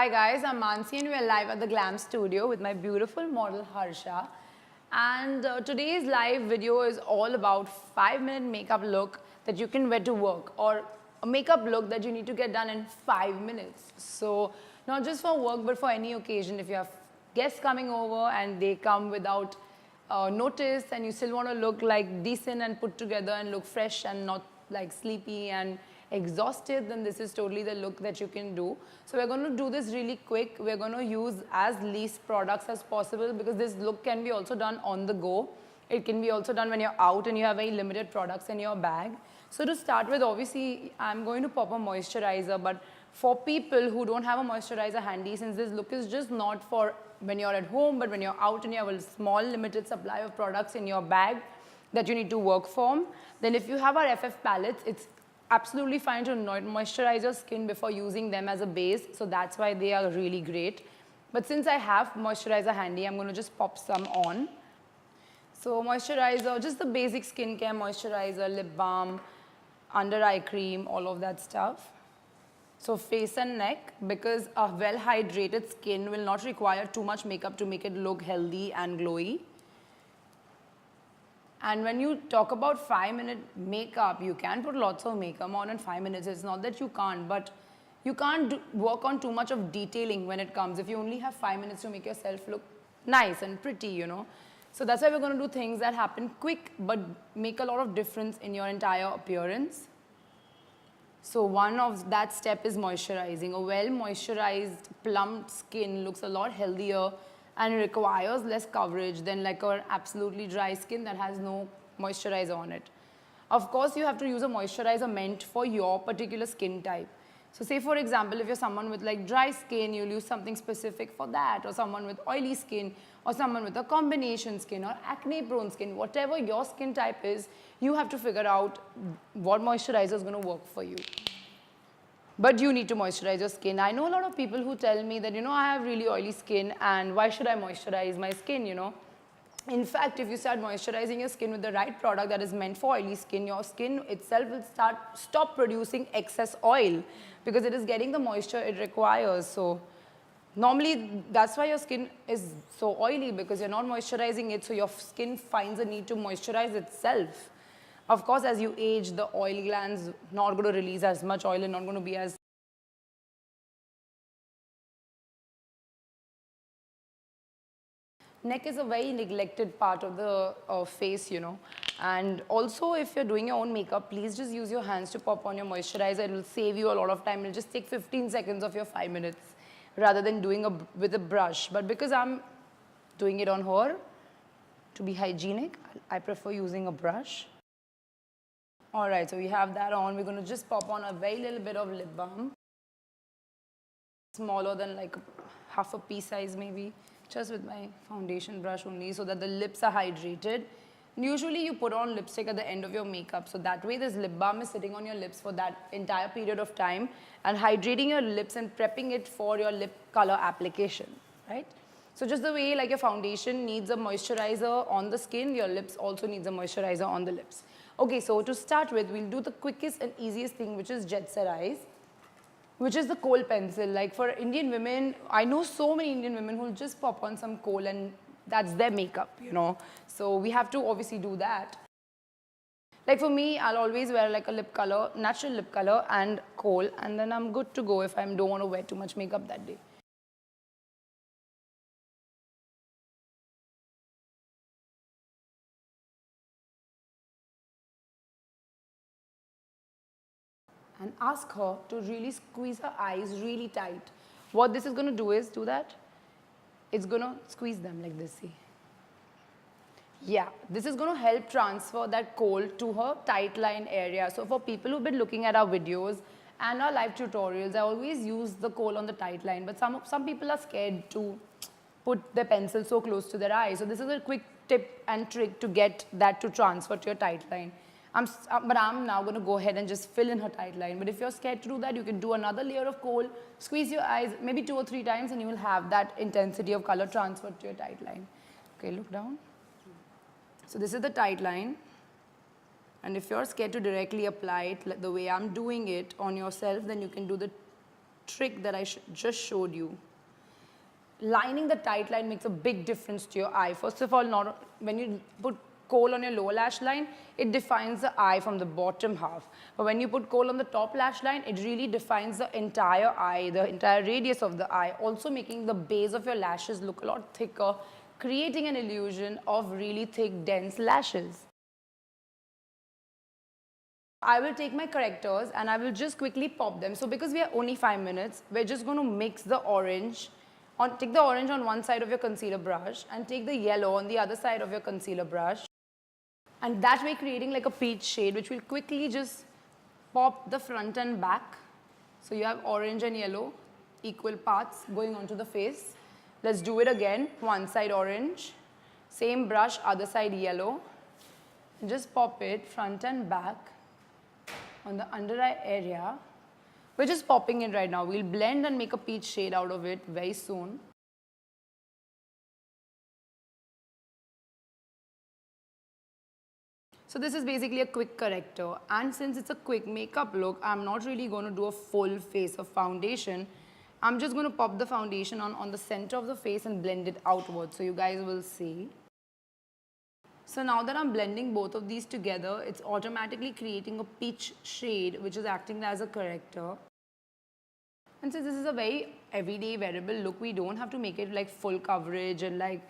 Hi guys, I'm Mansi and we're live at the Glam studio with my beautiful model Harsha. And today's live video is all about 5-minute makeup look that you can wear to work, or a makeup look that you need to get done in 5 minutes. So not just for work but for any occasion. If you have guests coming over and they come without notice and you still want to look like decent and put together and look fresh and not like sleepy and exhausted, then this is totally the look that you can do. So we're going to do this really quick. We're going to use as least products as possible because this look can be also done on the go. It can be also done when you're out and you have very limited products in your bag. So to start with, obviously, I'm going to pop a moisturizer, but for people who don't have a moisturizer handy, since this look is just not for when you're at home, but when you're out and you have a small limited supply of products in your bag that you need to work from, then if you have our FF palettes, it's absolutely fine to moisturize your skin before using them as a base. So that's why they are really great. But since I have moisturizer handy, I'm going to just pop some on. So moisturizer, just the basic skincare moisturizer, lip balm, under eye cream, all of that stuff. So face and neck, because a well hydrated skin will not require too much makeup to make it look healthy and glowy. And when you talk about 5-minute makeup, you can put lots of makeup on in 5 minutes. It's not that you can't, but you can't work on too much of detailing when it comes if you only have 5 minutes to make yourself look nice and pretty, you know. So that's why we're going to do things that happen quick but make a lot of difference in your entire appearance. So one of that step is moisturizing. A well moisturized, plumped skin looks a lot healthier and requires less coverage than like an absolutely dry skin that has no moisturizer on it. Of course, you have to use a moisturizer meant for your particular skin type. So say for example, if you're someone with like dry skin, you'll use something specific for that, or someone with oily skin, or someone with a combination skin or acne prone skin. Whatever your skin type is, you have to figure out what moisturizer is going to work for you. But you need to moisturize your skin. I know a lot of people who tell me that, you know, I have really oily skin and why should I moisturize my skin, you know. In fact, if you start moisturizing your skin with the right product that is meant for oily skin, your skin itself will stop producing excess oil because it is getting the moisture it requires. So normally that's why your skin is so oily, because you're not moisturizing it, so your skin finds a need to moisturize itself. Of course, as you age, the oil glands not going to release as much oil and not going to be as neck is a very neglected part of the face, you know. And also, if you're doing your own makeup, please just use your hands to pop on your moisturizer. It will save you a lot of time. It'll just take 15 seconds of your 5 minutes rather than doing with a brush. But because I'm doing it on her to be hygienic, I prefer using a brush. All right, so we have that on. We're going to just pop on a very little bit of lip balm. Smaller than like half a pea size maybe. Just with my foundation brush only, so that the lips are hydrated. Usually you put on lipstick at the end of your makeup, so that way this lip balm is sitting on your lips for that entire period of time and hydrating your lips and prepping it for your lip color application, right? So just the way like your foundation needs a moisturizer on the skin, your lips also needs a moisturizer on the lips. Okay, so to start with, we'll do the quickest and easiest thing, which is Jet Set Eyes, which is the kohl pencil. Like for Indian women, I know so many Indian women who will just pop on some kohl and that's their makeup, you know. So we have to obviously do that. Like for me, I'll always wear like a lip color, natural lip color and kohl, and then I'm good to go if I don't want to wear too much makeup that day. And ask her to really squeeze her eyes really tight. What this is going to do is, it's going to squeeze them like this, see. Yeah, this is going to help transfer that kohl to her tight line area. So for people who've been looking at our videos and our live tutorials, I always use the kohl on the tight line, but some people are scared to put their pencil so close to their eye. So this is a quick tip and trick to get that to transfer to your tight line. But I'm now going to go ahead and just fill in her tight line. But if you're scared to do that, you can do another layer of kohl, squeeze your eyes maybe 2 or 3 times, and you will have that intensity of color transferred to your tight line. Okay, look down. So this is the tight line. And if you're scared to directly apply it the way I'm doing it on yourself, then you can do the trick that I just showed you. Lining the tight line makes a big difference to your eye. First of all, when you put kohl on your lower lash line, it defines the eye from the bottom half. But when you put kohl on the top lash line, it really defines the entire eye, the entire radius of the eye, also making the base of your lashes look a lot thicker, creating an illusion of really thick, dense lashes. I will take my correctors and I will just quickly pop them. So because we are only 5 minutes, we're just going to mix the orange. Take the orange on one side of your concealer brush and take the yellow on the other side of your concealer brush. And that way creating like a peach shade, which will quickly just pop the front and back. So you have orange and yellow, equal parts going onto the face. Let's do it again. One side orange, same brush, other side yellow. And just pop it front and back on the under eye area. We're just popping it right now. We'll blend and make a peach shade out of it very soon. So this is basically a quick corrector, and since it's a quick makeup look, I'm not really going to do a full face of foundation. I'm just going to pop the foundation on the center of the face and blend it outwards, so you guys will see. So now that I'm blending both of these together, it's automatically creating a peach shade, which is acting as a corrector. And since this is a very everyday wearable look, we don't have to make it like full coverage and like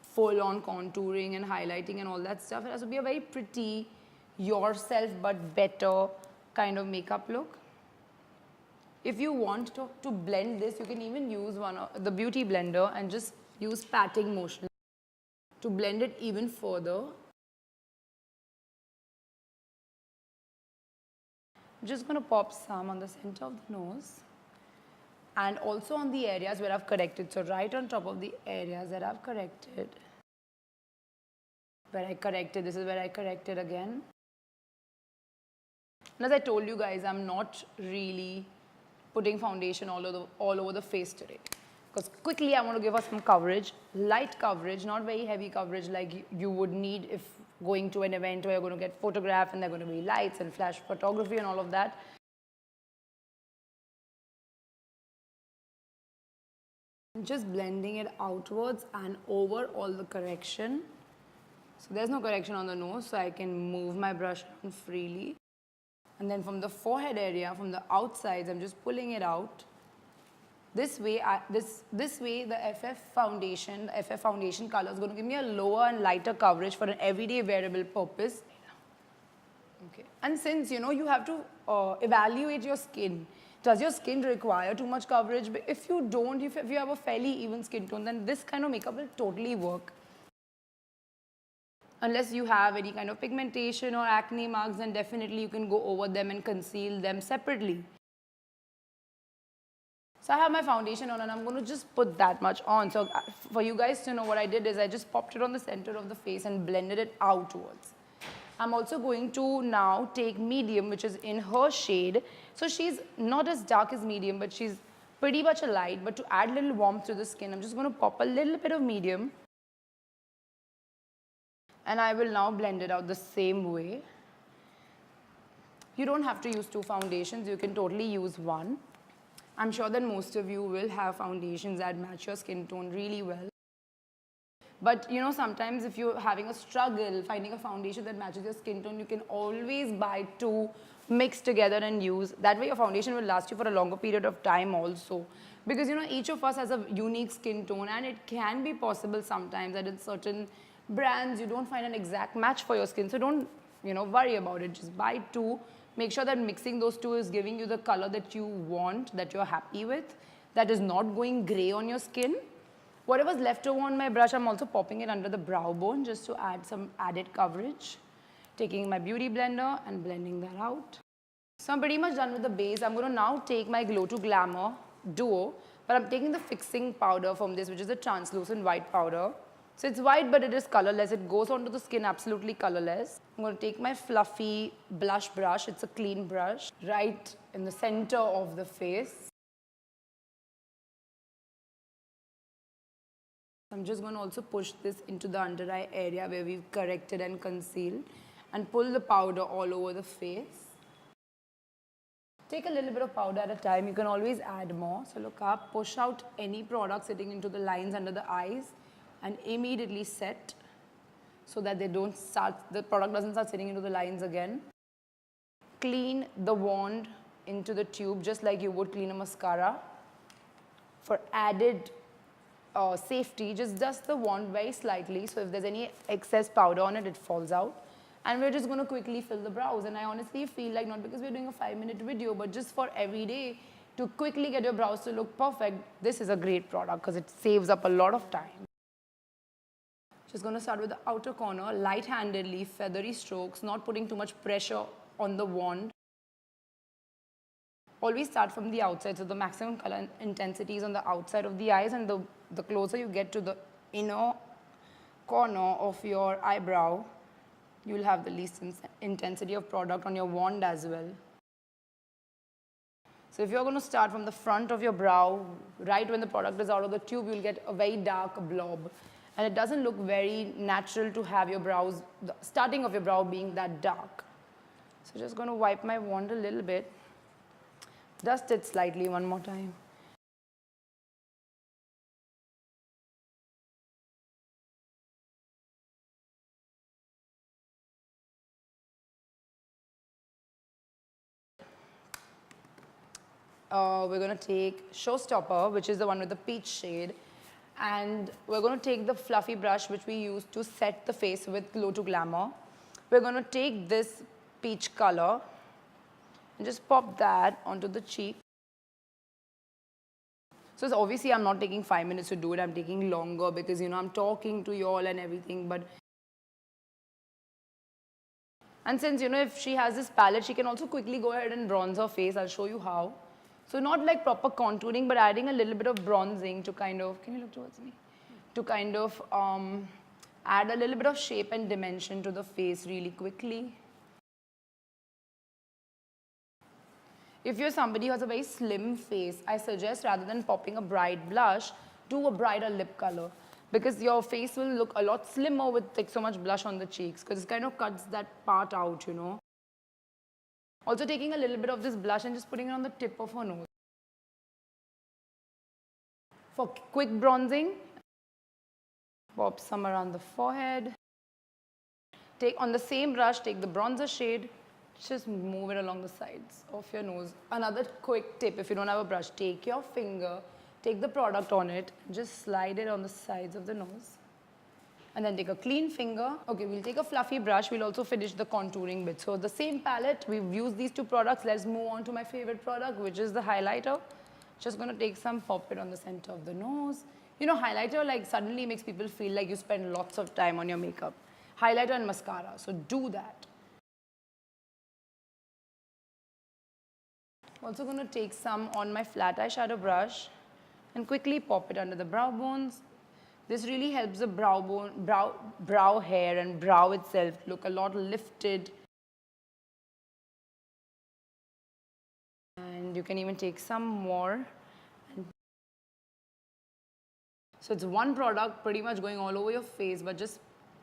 full on contouring and highlighting and all that stuff. It has to be a very pretty, yourself but better kind of makeup look. If you want to blend this, you can even use the beauty blender and just use patting motion to blend it even further. I'm just going to pop some on the center of the nose and also on the areas where I've corrected. So right on top of the areas that I've corrected. Where I corrected, this is where I corrected again. And as I told you guys, I'm not really putting foundation all over the face today. Because quickly I want to give us some coverage, light coverage, not very heavy coverage like you would need if going to an event where you're going to get photographed and there are going to be lights and flash photography and all of that. Just blending it outwards and over all the correction. So there's no correction on the nose, so I can move my brush around freely. And then from the forehead area, from the outsides, I'm just pulling it out. This way, this way the FF foundation color is going to give me a lower and lighter coverage for an everyday wearable purpose. Okay. And since you have to evaluate your skin. Does your skin require too much coverage? If you don't, if you have a fairly even skin tone, then this kind of makeup will totally work. Unless you have any kind of pigmentation or acne marks, then definitely you can go over them and conceal them separately. So I have my foundation on and I'm going to just put that much on. So for you guys to know what I did is I just popped it on the center of the face and blended it outwards. I'm also going to now take medium, which is in her shade. So she's not as dark as medium, but she's pretty much a light. But to add a little warmth to the skin, I'm just going to pop a little bit of medium. And I will now blend it out the same way. You don't have to use two foundations. You can totally use one. I'm sure that most of you will have foundations that match your skin tone really well. But sometimes if you're having a struggle finding a foundation that matches your skin tone, you can always buy two, mix together and use. That way your foundation will last you for a longer period of time also. Because each of us has a unique skin tone, and it can be possible sometimes that in certain brands you don't find an exact match for your skin. So don't worry about it. Just buy two. Make sure that mixing those two is giving you the color that you want, that you're happy with, that is not going grey on your skin. Whatever's left over on my brush, I'm also popping it under the brow bone just to add some added coverage. Taking my beauty blender and blending that out. So I'm pretty much done with the base. I'm going to now take my Glow to Glamour Duo, but I'm taking the fixing powder from this, which is a translucent white powder. So it's white, but it is colorless. It goes onto the skin absolutely colorless. I'm going to take my fluffy blush brush. It's a clean brush, right in the center of the face. I'm just going to also push this into the under eye area where we've corrected and concealed, and pull the powder all over the face. Take a little bit of powder at a time. You can always add more. So look up, push out any product sitting into the lines under the eyes and immediately set so that the product doesn't start sitting into the lines again. Clean the wand into the tube just like you would clean a mascara. For added safety, just dust the wand very slightly so if there's any excess powder on it, it falls out. And we're just going to quickly fill the brows. And I honestly feel like, not because we're doing a 5-minute video, but just for every day to quickly get your brows to look perfect, this is a great product because it saves up a lot of time. Just going to start with the outer corner, light-handedly, feathery strokes, not putting too much pressure on the wand. Always start from the outside, so the maximum color intensity is on the outside of the eyes, and the closer you get to the inner corner of your eyebrow, you will have the least intensity of product on your wand as well. So if you're going to start from the front of your brow, right when the product is out of the tube, you'll get a very dark blob. And it doesn't look very natural to have your brows, the starting of your brow being that dark. So just going to wipe my wand a little bit. Dust it slightly one more time. We're going to take Showstopper, which is the one with the peach shade. And we're going to take the fluffy brush, which we use to set the face with Glow to Glamour. We're going to take this peach color and just pop that onto the cheek. So obviously I'm not taking 5 minutes to do it, I'm taking longer because, you know, I'm talking to you all and everything. And since, you know, if she has this palette, she can also quickly go ahead and bronze her face. I'll show you how. So not like proper contouring, but adding a little bit of bronzing to kind of, can you look towards me? To kind of add a little bit of shape and dimension to the face really quickly. If you're somebody who has a very slim face, I suggest rather than popping a bright blush, do a brighter lip color. Because your face will look a lot slimmer with like so much blush on the cheeks, because it kind of cuts that part out, you know. Also taking a little bit of this blush and just putting it on the tip of her nose. For quick bronzing, pop some around the forehead. Take on the same brush, take the bronzer shade, just move it along the sides of your nose. Another quick tip, if you don't have a brush, take your finger, take the product on it, just slide it on the sides of the nose. And then take a clean finger. Okay, we'll take a fluffy brush. We'll also finish the contouring bit. So the same palette, we've used these two products. Let's move on to my favorite product, which is the highlighter. Just going to take some, pop it on the center of the nose. You know, highlighter like suddenly makes people feel like you spend lots of time on your makeup. Highlighter and mascara, so do that. Also going to take some on my flat eyeshadow brush and quickly pop it under the brow bones. This really helps the brow hair and brow itself look a lot lifted. And you can even take some more. So it's one product pretty much going all over your face, but just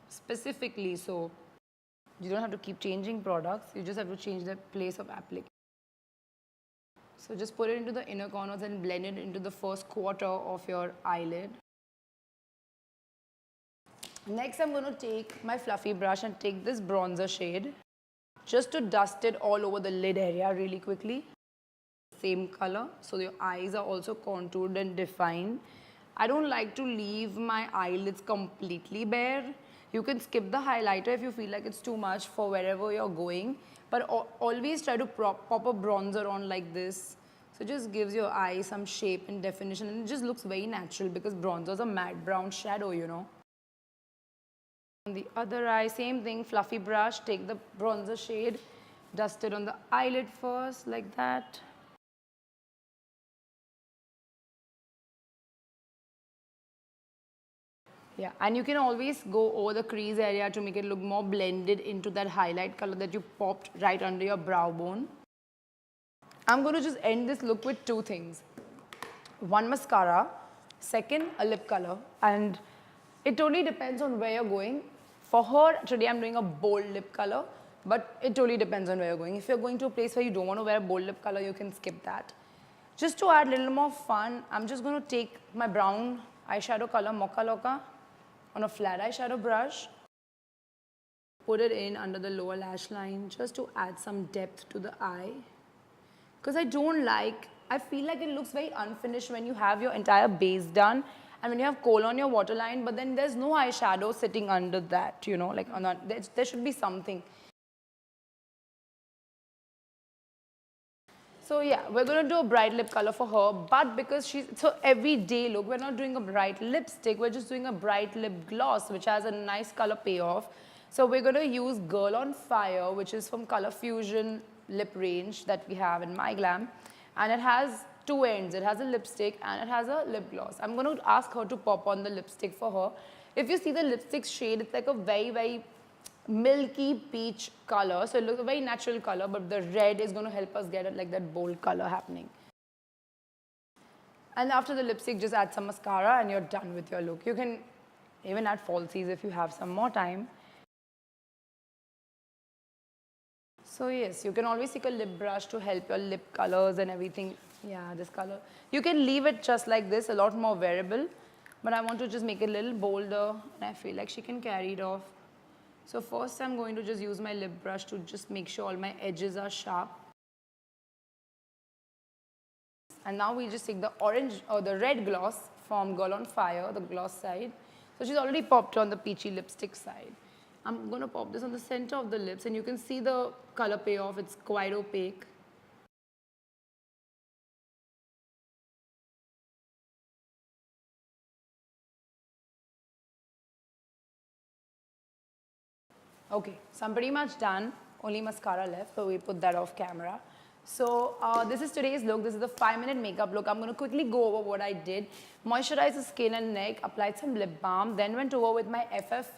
specifically so you don't have to keep changing products. You just have to change the place of application. So just put it into the inner corners and blend it into the first quarter of your eyelid. Next, I'm going to take my fluffy brush and take this bronzer shade just to dust it all over the lid area really quickly. Same color, so your eyes are also contoured and defined. I don't like to leave my eyelids completely bare. You can skip the highlighter if you feel like it's too much for wherever you're going. But always try to pop a bronzer on like this. So it just gives your eye some shape and definition, and it just looks very natural because bronzer is a matte brown shadow, you know. On the other eye, same thing, fluffy brush, take the bronzer shade, dust it on the eyelid first, like that. Yeah, and you can always go over the crease area to make it look more blended into that highlight color that you popped right under your brow bone. I'm going to just end this look with two things. One, mascara. Second, a lip color. And it totally depends on where you're going. For her, today I'm doing a bold lip color. But it totally depends on where you're going. If you're going to a place where you don't want to wear a bold lip color, you can skip that. Just to add a little more fun, I'm just going to take my brown eyeshadow color, Mocha Loca, on a flat eyeshadow brush. Put it in under the lower lash line just to add some depth to the eye. Because I feel like it looks very unfinished when you have your entire base done and when you have kohl on your waterline, but then there's no eyeshadow sitting under that, you know, like on that, there should be something. So yeah, we're going to do a bright lip color for her, but because so everyday look, we're not doing a bright lipstick, we're just doing a bright lip gloss, which has a nice color payoff. So we're going to use Girl on Fire, which is from Color Fusion lip range that we have in Myglamm. And it has two ends. It has a lipstick and it has a lip gloss. I'm going to ask her to pop on the lipstick for her. If you see the lipstick shade, it's like a very, very milky peach color. So it looks a very natural color, but the red is going to help us get it like that bold color happening. And after the lipstick, just add some mascara and you're done with your look. You can even add falsies if you have some more time. So yes, you can always take a lip brush to help your lip colors and everything. Yeah, this color. You can leave it just like this, a lot more wearable. But I want to just make it a little bolder and I feel like she can carry it off. So first I'm going to just use my lip brush to just make sure all my edges are sharp. And now we just take the orange or the red gloss from Girl on Fire, the gloss side. So she's already popped on the peachy lipstick side. I'm going to pop this on the center of the lips and you can see the color payoff. It's quite opaque. Okay, so I'm pretty much done. Only mascara left, but we put that off camera. So this is today's look. This is the 5-minute makeup look. I'm going to quickly go over what I did. Moisturized the skin and neck, applied some lip balm, then went over with my FF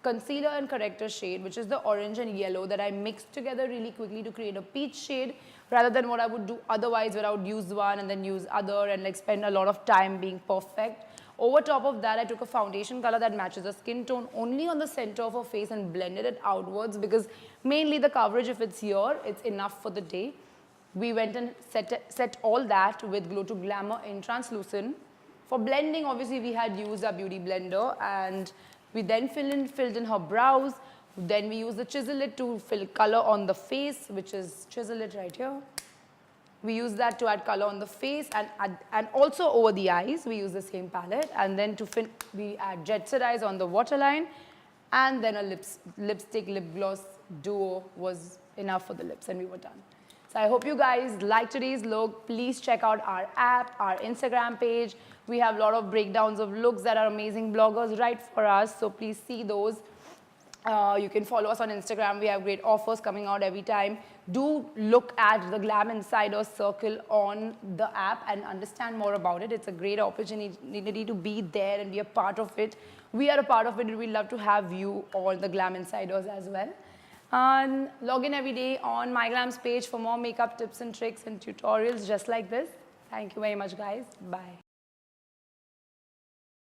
concealer and corrector shade, which is the orange and yellow that I mixed together really quickly to create a peach shade rather than what I would do otherwise where I would use one and then use other and like spend a lot of time being perfect. Over top of that, I took a foundation color that matches the skin tone only on the center of her face and blended it outwards because mainly the coverage, if it's here, it's enough for the day. We went and set all that with Glow to Glamour in Translucent. For blending, obviously, we had used our beauty blender and we then filled in her brows. Then we used the Chisel it to fill color on the face, which is Chisel it right here. We use that to add color on the face and also over the eyes. We use the same palette. And then we add Jet Set Eyes on the waterline. And then a lipstick lip gloss duo was enough for the lips and we were done. So I hope you guys like today's look. Please check out our app, our Instagram page. We have a lot of breakdowns of looks that our amazing bloggers write for us. So please see those. You can follow us on Instagram. We have great offers coming out every time. Do look at the Glam Insider Circle on the app and understand more about it. It's a great opportunity to be there and be a part of it. We are a part of it and we'd love to have you all the Glam Insiders as well. And log in every day on Myglamm's page for more makeup tips and tricks and tutorials just like this. Thank you very much, guys. Bye.